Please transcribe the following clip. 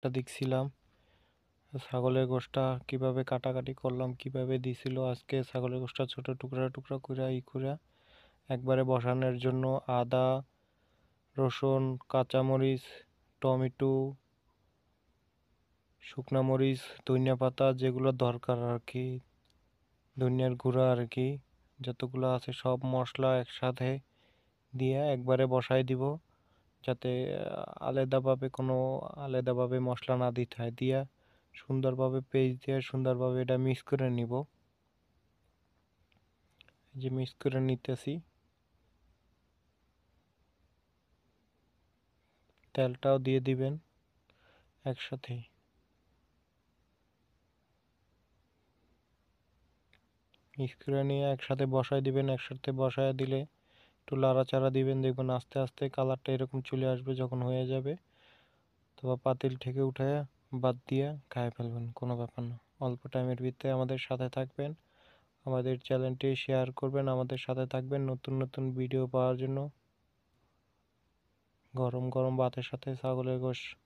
দেখছিলাম ছাগলের গোশটা কিভাবে কাটাকাটি করলাম, কিভাবে দিছিল। আজকে ছাগলের গোশটা ছোট টুকরা টুকরা করে একবারে বসানোর জন্য আদা, রসুন, কাঁচামরিচ, টমেটো, শুকনা মরিচ, ধনিয়া পাতা যেগুলো দরকার আর কি, ধনিয়ার গুঁড়া আর কি, যতগুলো আছে সব মশলা একসাথে দিয়ে একবারে বসাই দিব, যাতে আলাদাভাবে মশলা না দিতে হয়। দিয়া সুন্দরভাবে পেস্ট দিয়ে সুন্দরভাবে এটা মিক্স করে নিব। যে মিক্স করে নিতেছি, তেলটাও দিয়ে দিবেন একসাথে। মিক্স করে নিয়ে একসাথে বসাই দিবেন। একসাথে বসায় দিলে একটু লাড়াচাড়া দিবেন, দেখবেন আস্তে আস্তে কালারটা এরকম চলে আসবে। যখন হয়ে যাবে তবে পাতিল থেকে উঠে বাদ দিয়ে খায় ফেলবেন, কোনো ব্যাপার না। অল্প টাইমের ভিতরে আমাদের সাথে থাকবেন, আমাদের চ্যানেলটি শেয়ার করবেন, আমাদের সাথে থাকবেন নতুন নতুন ভিডিও পাওয়ার জন্য। গরম গরম ভাতের সাথে ছাগলের গোশত